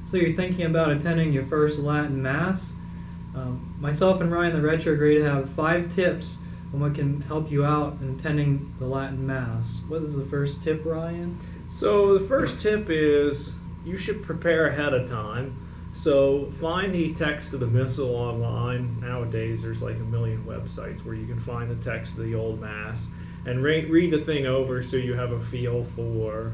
So you're thinking about attending your first Latin Mass? Myself and Ryan the Retrograde have 5 tips on what can help you out in attending the Latin Mass. What is the first tip, Ryan? So the first tip is you should prepare ahead of time. So find the text of the Missal online. Nowadays there's like a million websites where you can find the text of the Old Mass and read the thing over so you have a feel for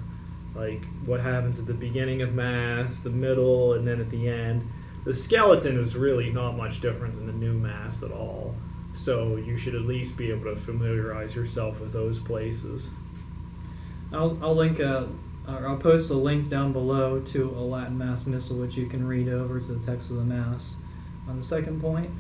like what happens at the beginning of Mass, the middle, and then at the end. The skeleton is really not much different than the new Mass at all. So you should at least be able to familiarize yourself with those places. I'll post a link down below to a Latin Mass Missal which you can read over to the text of the Mass. On the second point,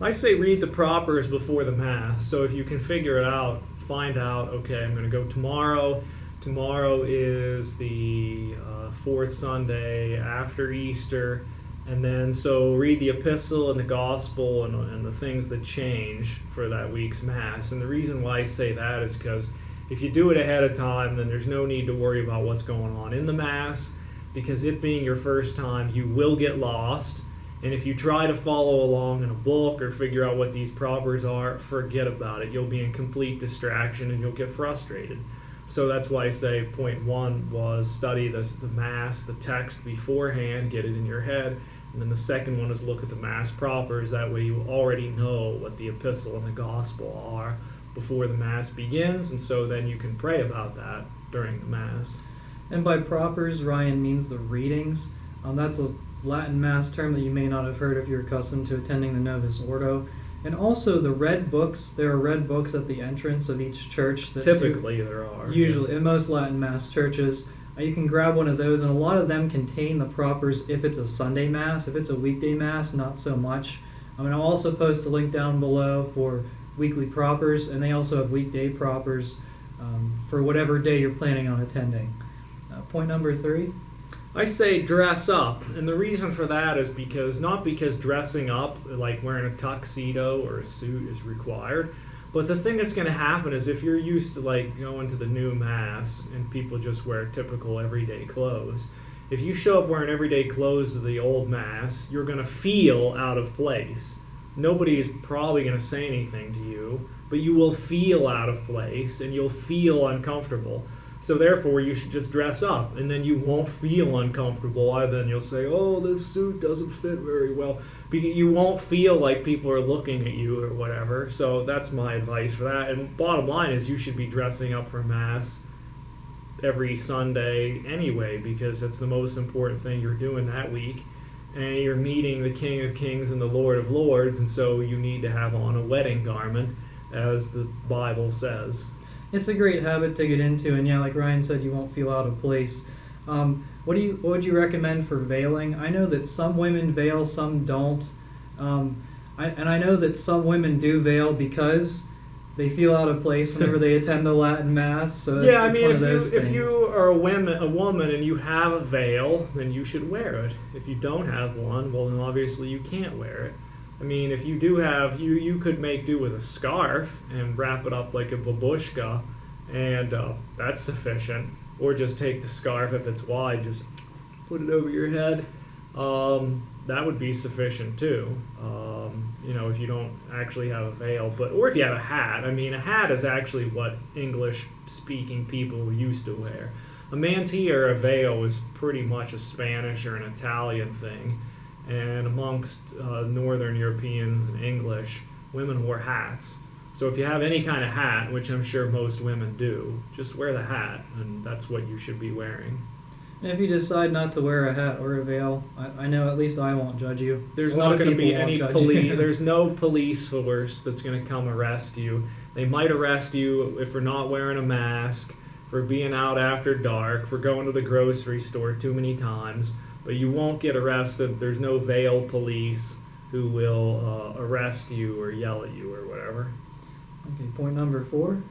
I say read the propers before the Mass. So if you can figure it out, find out, okay, I'm going to go tomorrow. Tomorrow is the fourth Sunday after Easter. And then so read the epistle and the gospel and the things that change for that week's Mass. And the reason why I say that is because if you do it ahead of time, then there's no need to worry about what's going on in the Mass, because it being your first time, you will get lost. And if you try to follow along in a book or figure out what these propers are, forget about it. You'll be in complete distraction and you'll get frustrated. So that's why I say point 1 was study the Mass, the text beforehand, get it in your head. And then the second one is look at the Mass propers. That way you already know what the epistle and the gospel are before the Mass begins, and so then you can pray about that during the Mass. And by propers, Ryan means the readings. That's a Latin Mass term that you may not have heard if you're accustomed to attending the Novus Ordo. And also the red books. There are red books at the entrance of each church. That Typically there are. Usually, in most Latin Mass churches. You can grab one of those, and a lot of them contain the propers if it's a Sunday Mass. If it's a weekday Mass, not so much. I'll also post a link down below for weekly propers, and they also have weekday propers for whatever day you're planning on attending. Point number 3. I say dress up, and the reason for that is not because dressing up, like wearing a tuxedo or a suit, is required, but the thing that's going to happen is if you're used to like going to the new Mass and people just wear typical everyday clothes, if you show up wearing everyday clothes to the old Mass, you're going to feel out of place. Nobody is probably going to say anything to you, but you will feel out of place and you'll feel uncomfortable. So therefore, you should just dress up, and then you won't feel uncomfortable either. And you'll say, oh, this suit doesn't fit very well. But you won't feel like people are looking at you or whatever. So that's my advice for that. And bottom line is you should be dressing up for Mass every Sunday anyway, because it's the most important thing you're doing that week. And you're meeting the King of Kings and the Lord of Lords, and so you need to have on a wedding garment, as the Bible says. It's a great habit to get into, and yeah, like Ryan said, you won't feel out of place. What would you recommend for veiling? I know that some women veil, some don't. I know that some women do veil because they feel out of place whenever they attend the Latin Mass. So it's one of those things. If you are a woman and you have a veil, then you should wear it. If you don't have one, well, then obviously you can't wear it. I mean, if you do have, you could make do with a scarf and wrap it up like a babushka, and that's sufficient. Or just take the scarf, if it's wide, just put it over your head. That would be sufficient too. If you don't actually have a veil, or if you have a hat. I mean, a hat is actually what English-speaking people used to wear. A mantilla or a veil is pretty much a Spanish or an Italian thing. And amongst Northern Europeans and English, women wore hats. So if you have any kind of hat, which I'm sure most women do, just wear the hat, and that's what you should be wearing. And if you decide not to wear a hat or a veil, I know at least I won't judge you. There's not going to be any police. There's no police force that's going to come arrest you. They might arrest you if you're not wearing a mask, for being out after dark, for going to the grocery store too many times. But you won't get arrested. There's no veiled police who will arrest you or yell at you or whatever. Okay, point number 4.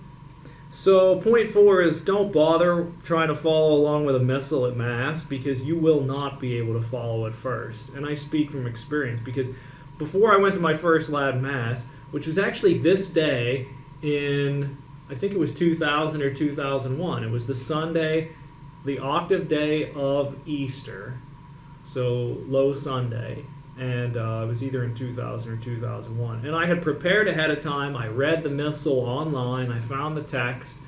So point 4 is don't bother trying to follow along with a missal at Mass, because you will not be able to follow at first. And I speak from experience, because before I went to my first Latin Mass, which was actually this day in, I think it was 2000 or 2001. It was the Sunday, the octave day of Easter. so Low Sunday, and it was either in 2000 or 2001. And I had prepared ahead of time. I read the missal online. I found the text,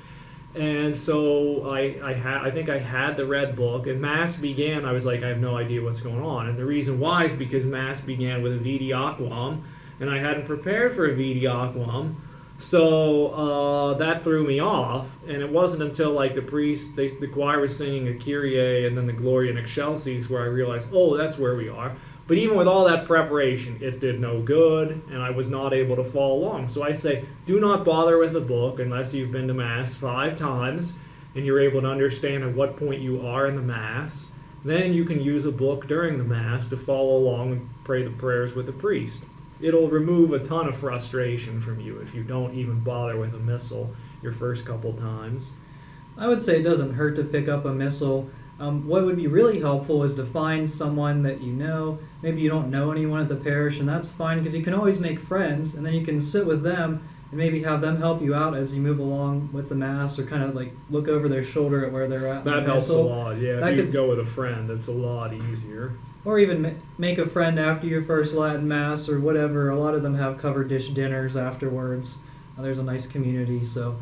and so I think I had the red book. And Mass began. I was like, I have no idea what's going on. And the reason why is because Mass began with a Vidi Aquam, and I hadn't prepared for a Vidi Aquam. So that threw me off, and it wasn't until like the choir was singing a Kyrie and then the Gloria in Excelsis where I realized, oh, that's where we are. But even with all that preparation, it did no good, and I was not able to follow along. So I say, do not bother with a book unless you've been to Mass 5 times and you're able to understand at what point you are in the Mass. Then you can use a book during the Mass to follow along and pray the prayers with the priest. It'll remove a ton of frustration from you if you don't even bother with a missal your first couple times. I would say it doesn't hurt to pick up a missal. What would be really helpful is to find someone that you know. Maybe you don't know anyone at the parish, and that's fine because you can always make friends, and then you can sit with them and maybe have them help you out as you move along with the Mass, or kind of like look over their shoulder at where they're at. That helps a lot, yeah. That If you could- go with a friend, it's a lot easier. Or even make a friend after your first Latin Mass or whatever. A lot of them have covered dish dinners afterwards. There's a nice community, so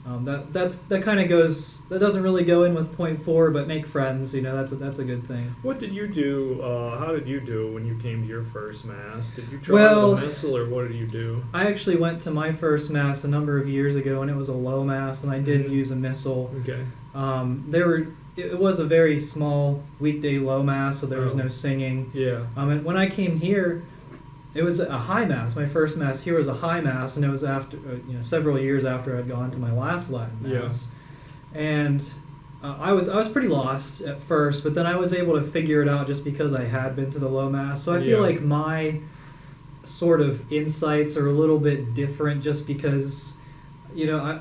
that kind of goes. That doesn't really go in with point 4, but make friends. That's a good thing. What did you do? How did you do when you came to your first Mass? Did you try Well, the missal, or what did you do? I actually went to my first Mass a number of years ago, and it was a low Mass, and I did Mhm. use a missal. Okay. It was a very small weekday low Mass, so there was Oh. no singing. Yeah. And when I came here, it was a high Mass. My first Mass here was a high Mass, and it was after several years after I'd gone to my last Latin Mass. Yeah. And I was pretty lost at first, but then I was able to figure it out just because I had been to the low Mass. So I feel Yeah. like my sort of insights are a little bit different, just because I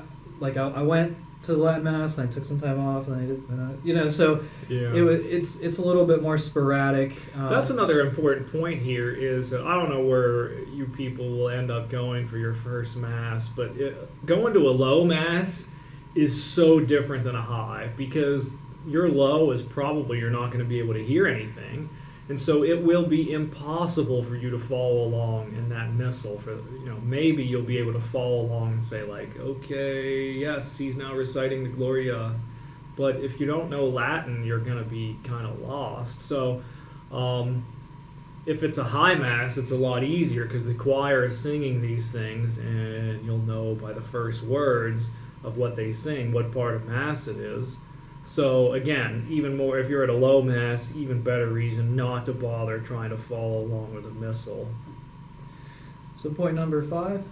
went to the Latin Mass and I took some time off, and I did, so Yeah. it's a little bit more sporadic. That's another important point here is I don't know where you people will end up going for your first Mass, but going to a low Mass is so different than a high, because your low is probably you're not going to be able to hear anything, and so it will be impossible for you to follow along in that missal. Maybe you'll be able to follow along and say like, okay, yes, he's now reciting the Gloria. But if you don't know Latin, you're going to be kind of lost. So if it's a high Mass, it's a lot easier because the choir is singing these things, and you'll know by the first words of what they sing what part of Mass it is. So again, even more, if you're at a low Mass, even better reason not to bother trying to follow along with a missal. So point number 5.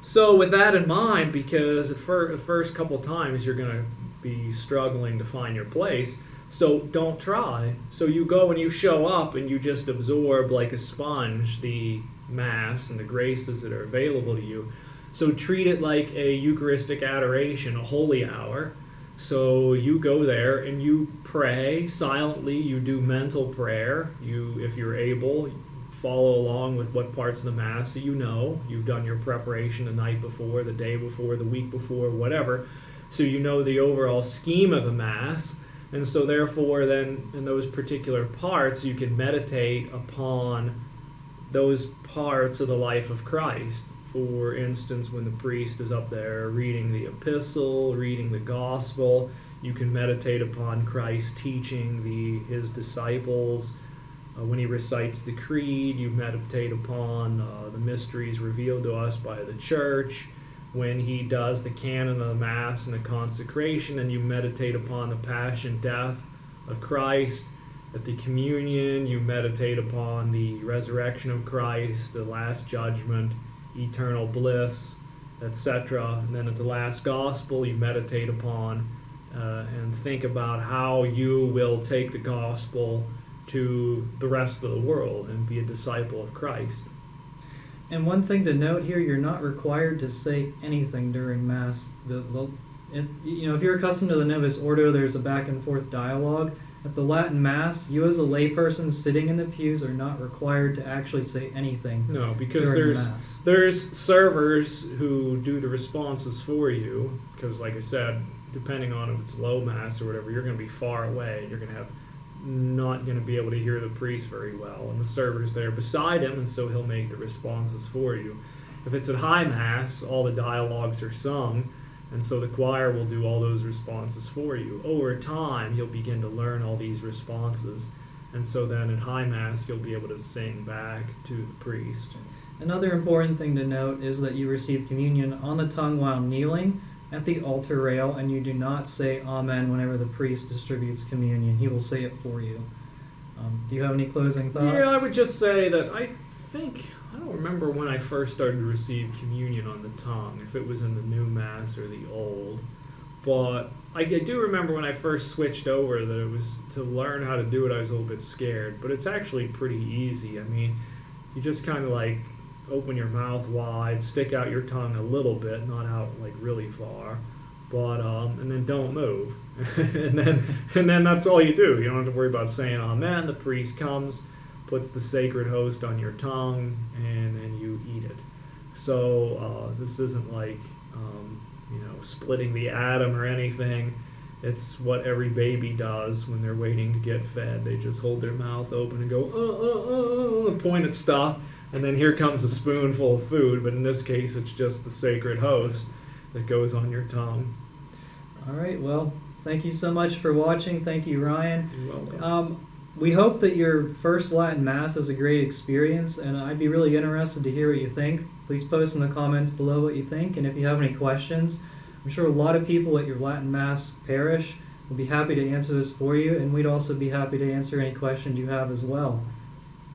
So with that in mind, because the first couple times you're going to be struggling to find your place, so don't try. So you go and you show up and you just absorb like a sponge the Mass and the graces that are available to you. So treat it like a Eucharistic adoration, a holy hour. So you go there and you pray silently. You do mental prayer. If you're able, follow along with what parts of the Mass that you know. You've done your preparation the night before, the day before, the week before, whatever. So you know the overall scheme of the Mass. And so therefore then in those particular parts you can meditate upon those parts of the life of Christ. For instance, when the priest is up there reading the epistle, reading the gospel, you can meditate upon Christ teaching his disciples. When he recites the creed, you meditate upon the mysteries revealed to us by the church. When he does the canon of the Mass and the consecration, and you meditate upon the passion, death of Christ. At the communion, you meditate upon the resurrection of Christ, the last judgment, eternal bliss, etc. And then at the last gospel, you meditate upon and think about how you will take the gospel to the rest of the world and be a disciple of Christ. And one thing to note here, you're not required to say anything during Mass. If you're accustomed to the Novus Ordo, there's a back and forth dialogue. At the Latin Mass, you as a layperson sitting in the pews are not required to actually say anything. No, because during the Mass. there's servers who do the responses for you, because like I said, depending on if it's low Mass or whatever, you're going to be far away. You're going to have not going to be able to hear the priest very well, and the server's there beside him, and so he'll make the responses for you. If it's at high mass, all the dialogues are sung, and so the choir will do all those responses for you. Over time, you'll begin to learn all these responses, and so then at high mass, you'll be able to sing back to the priest. Another important thing to note is that you receive communion on the tongue while kneeling at the altar rail, and you do not say Amen whenever the priest distributes communion. He will say it for you. Do you have any closing thoughts? Yeah, I would just say that I don't remember when I first started to receive communion on the tongue, if it was in the new Mass or the old. But I do remember when I first switched over that it was to learn how to do it, I was a little bit scared. But it's actually pretty easy. I mean, you just kind of like open your mouth wide, stick out your tongue a little bit, not out like really far, but and then don't move. and then that's all you do. You don't have to worry about saying Amen. The priest comes, puts the sacred host on your tongue, and then you eat it. So this isn't like splitting the atom or anything. It's what every baby does when they're waiting to get fed. They just hold their mouth open and go and point at stuff, and then here comes a spoonful of food. But in this case, it's just the sacred host that goes on your tongue. All right, well, thank you so much for watching. Thank you, Ryan. You're welcome. We hope that your first Latin Mass was a great experience, and I'd be really interested to hear what you think. Please post in the comments below what you think, and if you have any questions, I'm sure a lot of people at your Latin Mass parish will be happy to answer this for you, and we'd also be happy to answer any questions you have as well.